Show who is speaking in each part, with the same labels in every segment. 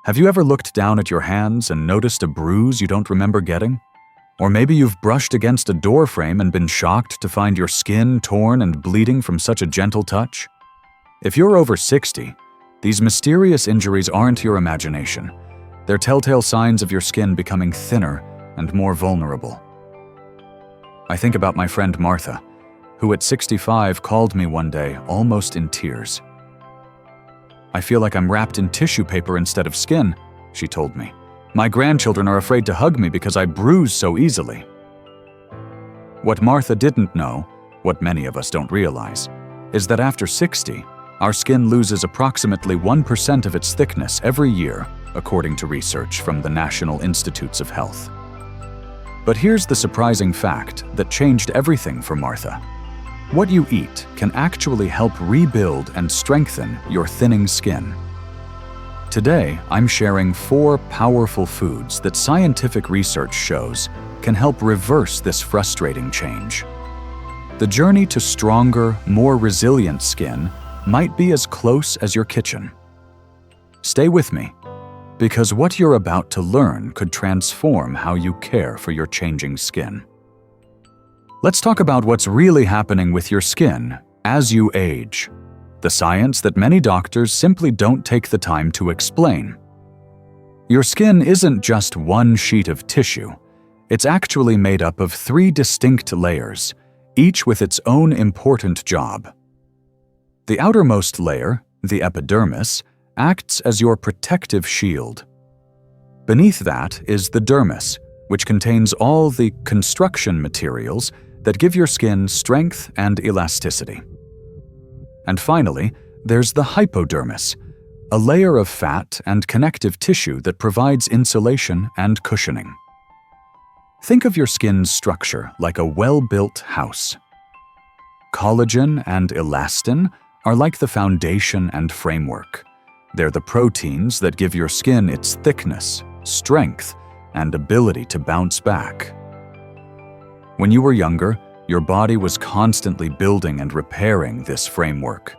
Speaker 1: Have you ever looked down at your hands and noticed a bruise you don't remember getting? Or maybe you've brushed against a door frame and been shocked to find your skin torn and bleeding from such a gentle touch? If you're over 60, these mysterious injuries aren't your imagination. They're telltale signs of your skin becoming thinner and more vulnerable. I think about my friend Martha, who at 65 called me one day almost in tears. "I feel like I'm wrapped in tissue paper instead of skin," she told me. "My grandchildren are afraid to hug me because I bruise so easily." What Martha didn't know, what many of us don't realize, is that after 60, our skin loses approximately 1% of its thickness every year, according to research from the National Institutes of Health. But here's the surprising fact that changed everything for Martha. What you eat can actually help rebuild and strengthen your thinning skin. Today, I'm sharing 4 powerful foods that scientific research shows can help reverse this frustrating change. The journey to stronger, more resilient skin might be as close as your kitchen. Stay with me, because what you're about to learn could transform how you care for your changing skin. Let's talk about what's really happening with your skin as you age, the science that many doctors simply don't take the time to explain. Your skin isn't just one sheet of tissue. It's actually made up of 3 distinct layers, each with its own important job. The outermost layer, the epidermis, acts as your protective shield. Beneath that is the dermis, which contains all the construction materials that give your skin strength and elasticity. And finally, there's the hypodermis, a layer of fat and connective tissue that provides insulation and cushioning. Think of your skin's structure like a well-built house. Collagen and elastin are like the foundation and framework. They're the proteins that give your skin its thickness, strength, and ability to bounce back. When you were younger, your body was constantly building and repairing this framework.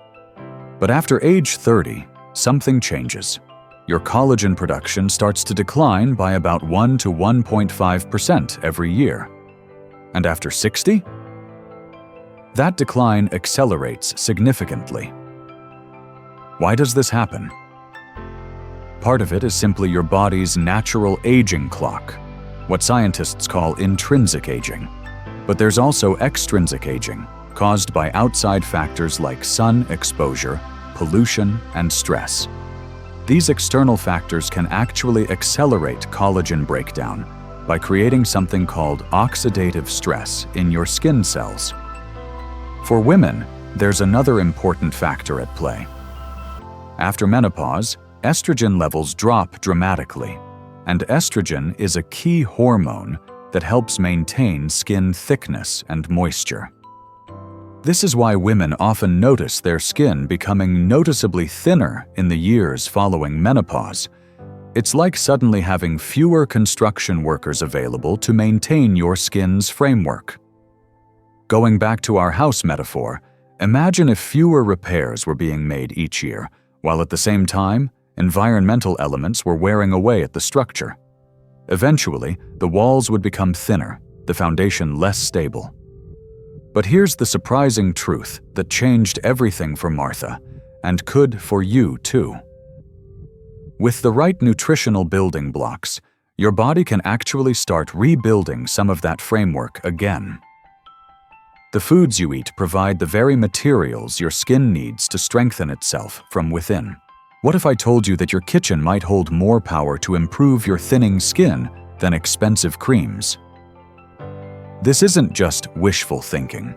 Speaker 1: But after age 30, something changes. Your collagen production starts to decline by about 1 to 1.5% every year. And after 60? That decline accelerates significantly. Why does this happen? Part of it is simply your body's natural aging clock, what scientists call intrinsic aging. But there's also extrinsic aging, caused by outside factors like sun exposure, pollution, and stress. These external factors can actually accelerate collagen breakdown by creating something called oxidative stress in your skin cells. For women, there's another important factor at play. After menopause, estrogen levels drop dramatically, and estrogen is a key hormone that helps maintain skin thickness and moisture. This is why women often notice their skin becoming noticeably thinner in the years following menopause. It's like suddenly having fewer construction workers available to maintain your skin's framework. Going back to our house metaphor, imagine if fewer repairs were being made each year, while at the same time, environmental elements were wearing away at the structure. Eventually, the walls would become thinner, the foundation less stable. But here's the surprising truth that changed everything for Martha, and could for you too. With the right nutritional building blocks, your body can actually start rebuilding some of that framework again. The foods you eat provide the very materials your skin needs to strengthen itself from within. What if I told you that your kitchen might hold more power to improve your thinning skin than expensive creams? This isn't just wishful thinking.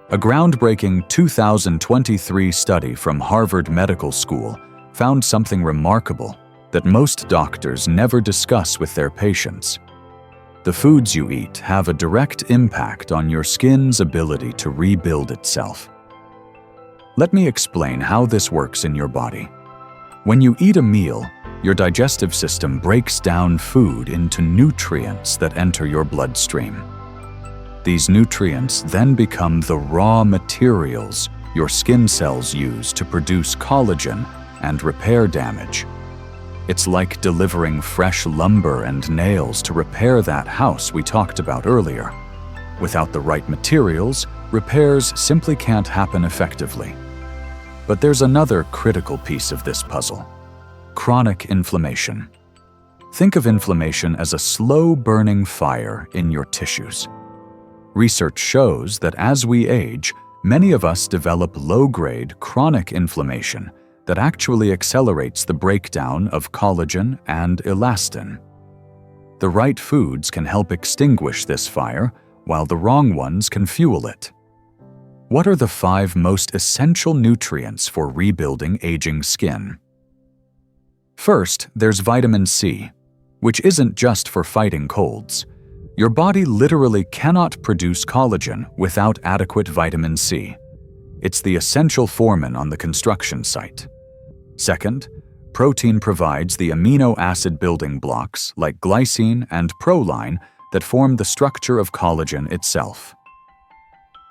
Speaker 1: A groundbreaking 2023 study from Harvard Medical School found something remarkable that most doctors never discuss with their patients. The foods you eat have a direct impact on your skin's ability to rebuild itself. Let me explain how this works in your body. When you eat a meal, your digestive system breaks down food into nutrients that enter your bloodstream. These nutrients then become the raw materials your skin cells use to produce collagen and repair damage. It's like delivering fresh lumber and nails to repair that house we talked about earlier. Without the right materials, repairs simply can't happen effectively. But there's another critical piece of this puzzle: chronic inflammation. Think of inflammation as a slow-burning fire in your tissues. Research shows that as we age, many of us develop low-grade chronic inflammation that actually accelerates the breakdown of collagen and elastin. The right foods can help extinguish this fire, while the wrong ones can fuel it. What are the 5 most essential nutrients for rebuilding aging skin? First, there's vitamin C, which isn't just for fighting colds. Your body literally cannot produce collagen without adequate vitamin C. It's the essential foreman on the construction site. Second, protein provides the amino acid building blocks like glycine and proline that form the structure of collagen itself.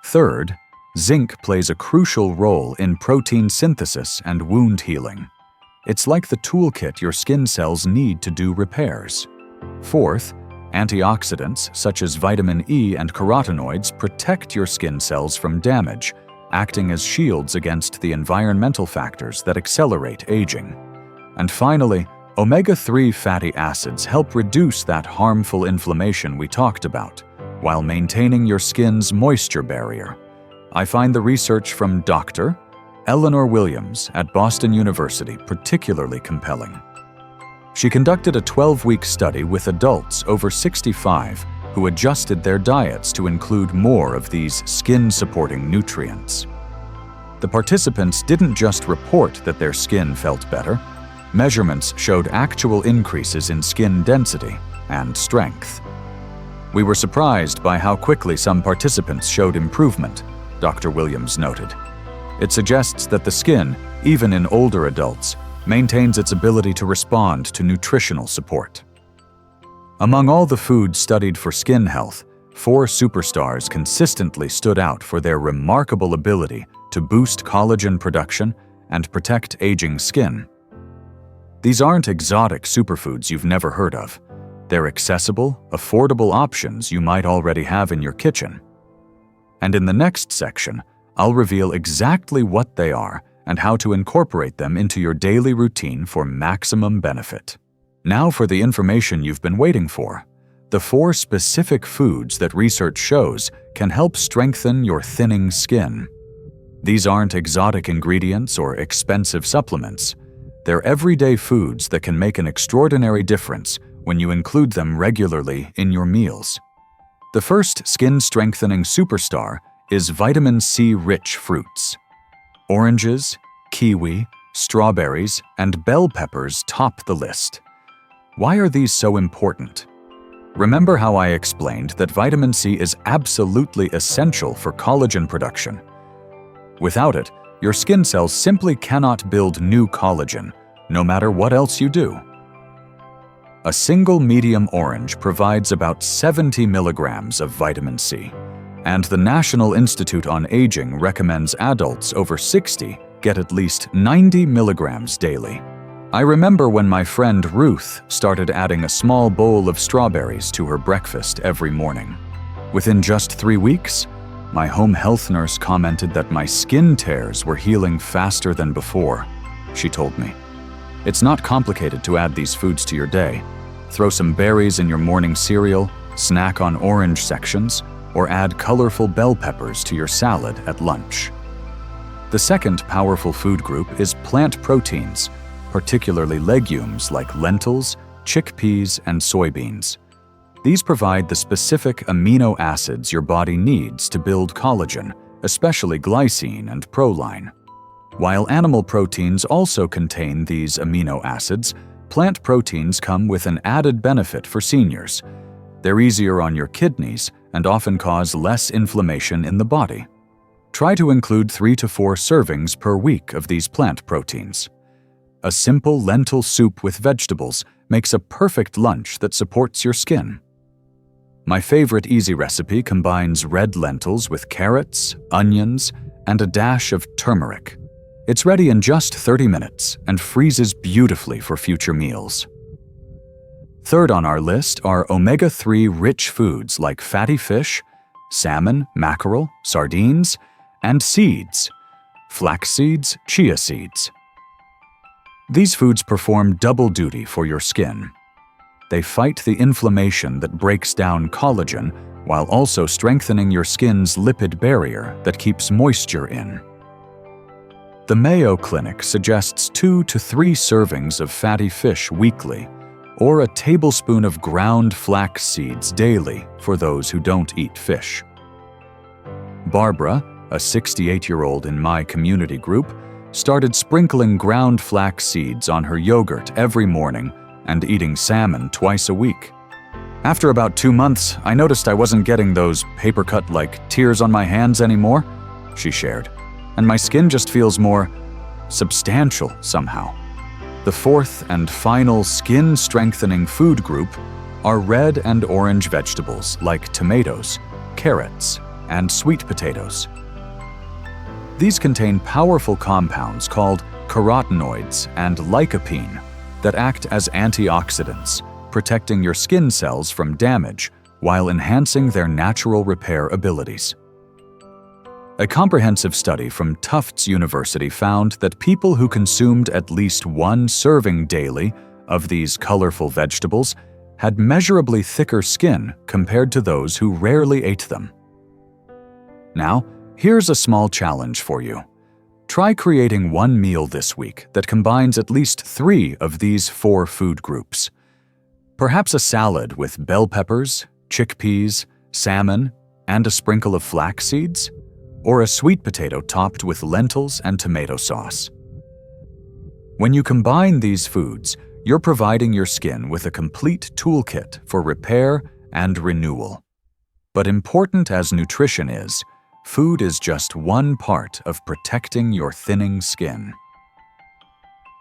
Speaker 1: Third, zinc plays a crucial role in protein synthesis and wound healing. It's like the toolkit your skin cells need to do repairs. Fourth, antioxidants such as vitamin E and carotenoids protect your skin cells from damage, acting as shields against the environmental factors that accelerate aging. And finally, omega-3 fatty acids help reduce that harmful inflammation we talked about, while maintaining your skin's moisture barrier. I find the research from Dr. Eleanor Williams at Boston University particularly compelling. She conducted a 12-week study with adults over 65 who adjusted their diets to include more of these skin-supporting nutrients. The participants didn't just report that their skin felt better. Measurements showed actual increases in skin density and strength. We were surprised by how quickly some participants showed improvement, Dr. Williams noted. It suggests that the skin, even in older adults, maintains its ability to respond to nutritional support. Among all the foods studied for skin health, 4 superstars consistently stood out for their remarkable ability to boost collagen production and protect aging skin. These aren't exotic superfoods you've never heard of. They're accessible, affordable options you might already have in your kitchen. And in the next section, I'll reveal exactly what they are and how to incorporate them into your daily routine for maximum benefit. Now for the information you've been waiting for: the 4 specific foods that research shows can help strengthen your thinning skin. These aren't exotic ingredients or expensive supplements. They're everyday foods that can make an extraordinary difference when you include them regularly in your meals. The first skin-strengthening superstar is vitamin C-rich fruits. Oranges, kiwi, strawberries, and bell peppers top the list. Why are these so important? Remember how I explained that vitamin C is absolutely essential for collagen production? Without it, your skin cells simply cannot build new collagen, no matter what else you do. A single medium orange provides about 70 milligrams of vitamin C, and the National Institute on Aging recommends adults over 60 get at least 90 milligrams daily. I remember when my friend Ruth started adding a small bowl of strawberries to her breakfast every morning. Within just 3 weeks, my home health nurse commented that my skin tears were healing faster than before, she told me. It's not complicated to add these foods to your day. Throw some berries in your morning cereal, snack on orange sections, or add colorful bell peppers to your salad at lunch. The second powerful food group is plant proteins, particularly legumes like lentils, chickpeas, and soybeans. These provide the specific amino acids your body needs to build collagen, especially glycine and proline. While animal proteins also contain these amino acids, plant proteins come with an added benefit for seniors. They're easier on your kidneys and often cause less inflammation in the body. Try to include 3 to 4 servings per week of these plant proteins. A simple lentil soup with vegetables makes a perfect lunch that supports your skin. My favorite easy recipe combines red lentils with carrots, onions, and a dash of turmeric. It's ready in just 30 minutes and freezes beautifully for future meals. Third on our list are omega-3 rich foods like fatty fish, salmon, mackerel, sardines, and seeds, flax seeds, chia seeds. These foods perform double duty for your skin. They fight the inflammation that breaks down collagen while also strengthening your skin's lipid barrier that keeps moisture in. The Mayo Clinic suggests 2 to 3 servings of fatty fish weekly, or a tablespoon of ground flax seeds daily for those who don't eat fish. Barbara, a 68-year-old in my community group, started sprinkling ground flax seeds on her yogurt every morning and eating salmon twice a week. After about 2 months, I noticed I wasn't getting those paper-cut-like tears on my hands anymore, she shared, and my skin just feels more substantial somehow. The fourth and final skin-strengthening food group are red and orange vegetables like tomatoes, carrots, and sweet potatoes. These contain powerful compounds called carotenoids and lycopene that act as antioxidants, protecting your skin cells from damage while enhancing their natural repair abilities. A comprehensive study from Tufts University found that people who consumed at least 1 serving daily of these colorful vegetables had measurably thicker skin compared to those who rarely ate them. Now, here's a small challenge for you. Try creating one meal this week that combines at least 3 of these 4 food groups. Perhaps a salad with bell peppers, chickpeas, salmon, and a sprinkle of flax seeds? Or a sweet potato topped with lentils and tomato sauce. When you combine these foods, you're providing your skin with a complete toolkit for repair and renewal. But important as nutrition is, food is just one part of protecting your thinning skin.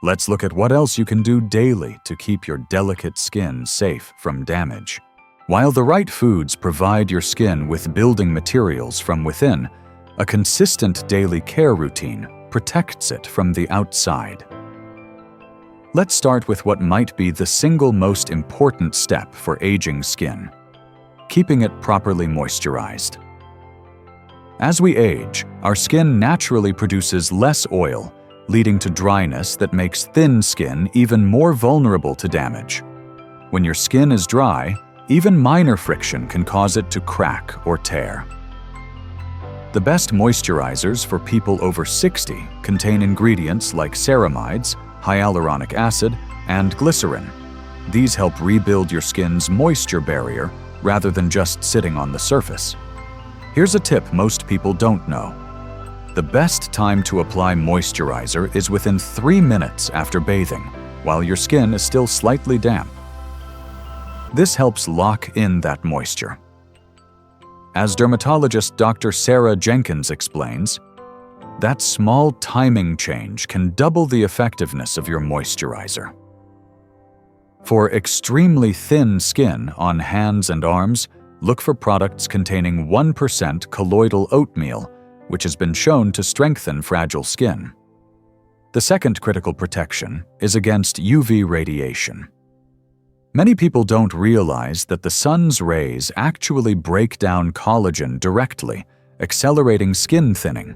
Speaker 1: Let's look at what else you can do daily to keep your delicate skin safe from damage. While the right foods provide your skin with building materials from within, a consistent daily care routine protects it from the outside. Let's start with what might be the single most important step for aging skin: keeping it properly moisturized. As we age, our skin naturally produces less oil, leading to dryness that makes thin skin even more vulnerable to damage. When your skin is dry, even minor friction can cause it to crack or tear. The best moisturizers for people over 60 contain ingredients like ceramides, hyaluronic acid, and glycerin. These help rebuild your skin's moisture barrier rather than just sitting on the surface. Here's a tip most people don't know. The best time to apply moisturizer is within 3 minutes after bathing, while your skin is still slightly damp. This helps lock in that moisture. As dermatologist Dr. Sarah Jenkins explains, that small timing change can double the effectiveness of your moisturizer. For extremely thin skin on hands and arms, look for products containing 1% colloidal oatmeal, which has been shown to strengthen fragile skin. The second critical protection is against UV radiation. Many people don't realize that the sun's rays actually break down collagen directly, accelerating skin thinning.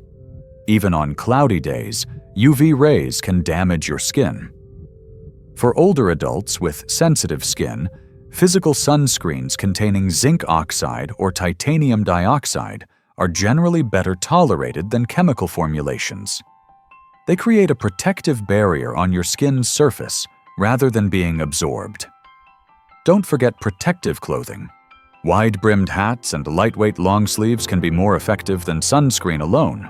Speaker 1: Even on cloudy days, UV rays can damage your skin. For older adults with sensitive skin, physical sunscreens containing zinc oxide or titanium dioxide are generally better tolerated than chemical formulations. They create a protective barrier on your skin's surface rather than being absorbed. Don't forget protective clothing. Wide-brimmed hats and lightweight long sleeves can be more effective than sunscreen alone.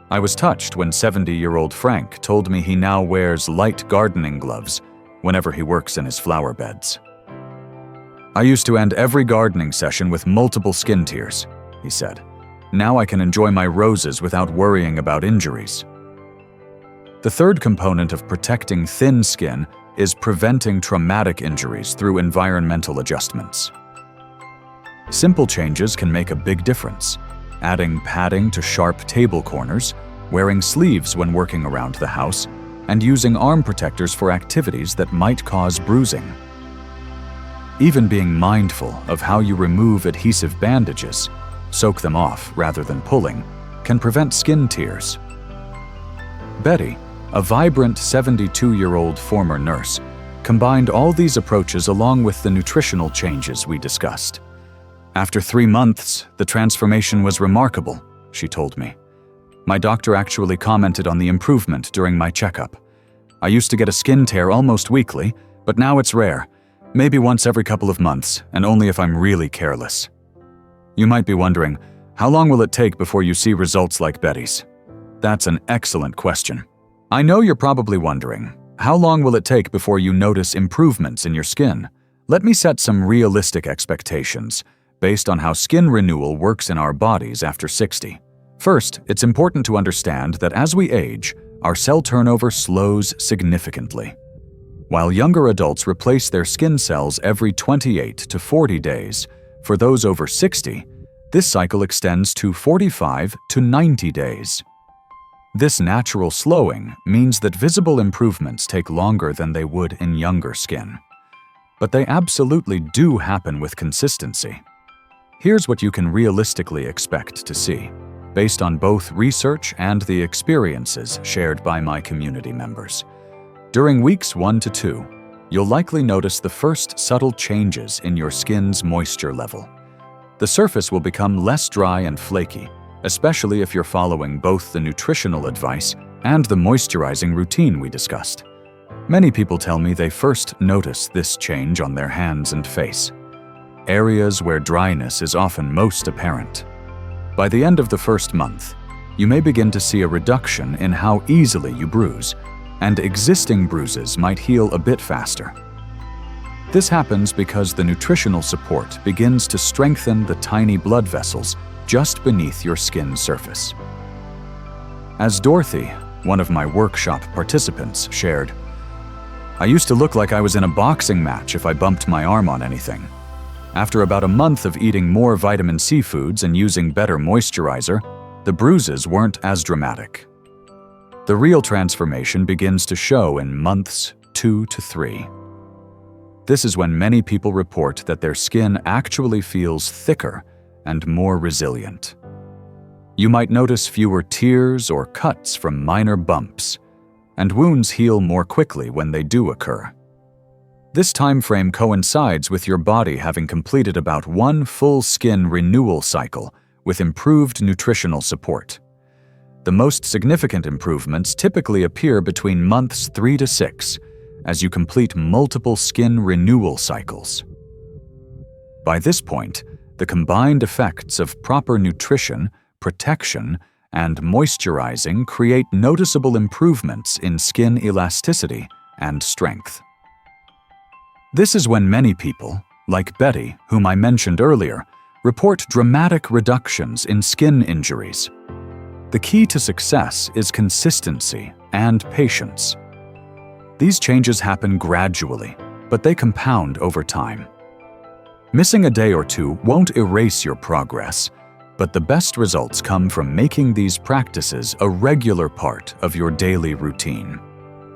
Speaker 1: I was touched when 70-year-old Frank told me he now wears light gardening gloves whenever he works in his flower beds. "I used to end every gardening session with multiple skin tears," he said. "Now I can enjoy my roses without worrying about injuries." The third component of protecting thin skin is preventing traumatic injuries through environmental adjustments. Simple changes can make a big difference. Adding padding to sharp table corners, wearing sleeves when working around the house, and using arm protectors for activities that might cause bruising. Even being mindful of how you remove adhesive bandages, soak them off rather than pulling, can prevent skin tears. Betty, a vibrant 72-year-old former nurse, combined all these approaches along with the nutritional changes we discussed. After 3 months, the transformation was remarkable, she told me. My doctor actually commented on the improvement during my checkup. I used to get a skin tear almost weekly, but now it's rare, maybe once every couple of months, and only if I'm really careless. You might be wondering, how long will it take before you see results like Betty's? That's an excellent question. I know you're probably wondering, how long will it take before you notice improvements in your skin? Let me set some realistic expectations based on how skin renewal works in our bodies after 60. First, it's important to understand that as we age, our cell turnover slows significantly. While younger adults replace their skin cells every 28 to 40 days, for those over 60, this cycle extends to 45 to 90 days. This natural slowing means that visible improvements take longer than they would in younger skin. But they absolutely do happen with consistency. Here's what you can realistically expect to see, based on both research and the experiences shared by my community members. During weeks 1 to 2, you'll likely notice the first subtle changes in your skin's moisture level. The surface will become less dry and flaky, especially if you're following both the nutritional advice and the moisturizing routine we discussed. Many people tell me they first notice this change on their hands and face, areas where dryness is often most apparent. By the end of the first month, you may begin to see a reduction in how easily you bruise, and existing bruises might heal a bit faster. This happens because the nutritional support begins to strengthen the tiny blood vessels just beneath your skin surface. As Dorothy, one of my workshop participants, shared, "I used to look like I was in a boxing match if I bumped my arm on anything. After about a month of eating more vitamin C foods and using better moisturizer, the bruises weren't as dramatic." The real transformation begins to show in months 2 to 3. This is when many people report that their skin actually feels thicker and more resilient. You might notice fewer tears or cuts from minor bumps, and wounds heal more quickly when they do occur. This time frame coincides with your body having completed about 1 full skin renewal cycle with improved nutritional support. The most significant improvements typically appear between months 3 to 6 as you complete multiple skin renewal cycles. By this point, the combined effects of proper nutrition, protection, and moisturizing create noticeable improvements in skin elasticity and strength. This is when many people, like Betty, whom I mentioned earlier, report dramatic reductions in skin injuries. The key to success is consistency and patience. These changes happen gradually, but they compound over time. Missing a day or two won't erase your progress, but the best results come from making these practices a regular part of your daily routine.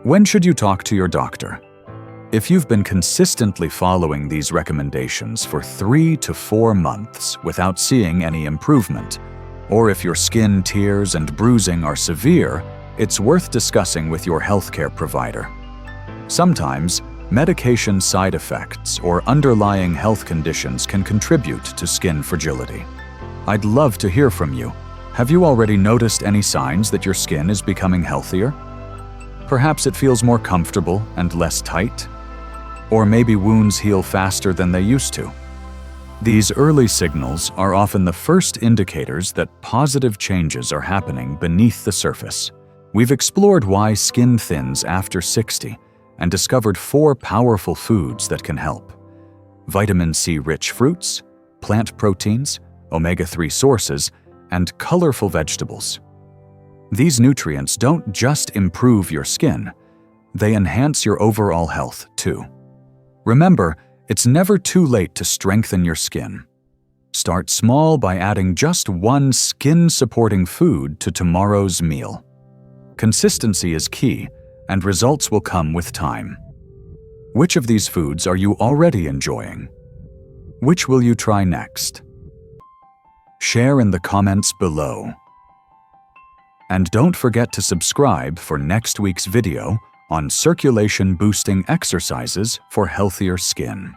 Speaker 1: When should you talk to your doctor? If you've been consistently following these recommendations for 3 to 4 months without seeing any improvement, or if your skin tears and bruising are severe, it's worth discussing with your healthcare provider. Sometimes, medication side effects or underlying health conditions can contribute to skin fragility. I'd love to hear from you. Have you already noticed any signs that your skin is becoming healthier? Perhaps it feels more comfortable and less tight? Or maybe wounds heal faster than they used to? These early signals are often the first indicators that positive changes are happening beneath the surface. We've explored why skin thins after 60 and discovered 4 powerful foods that can help: vitamin C-rich fruits, plant proteins, omega-3 sources, and colorful vegetables. These nutrients don't just improve your skin, they enhance your overall health too. Remember, it's never too late to strengthen your skin. Start small by adding just one skin-supporting food to tomorrow's meal. Consistency is key, and results will come with time. Which of these foods are you already enjoying? Which will you try next? Share in the comments below. And don't forget to subscribe for next week's video on circulation-boosting exercises for healthier skin.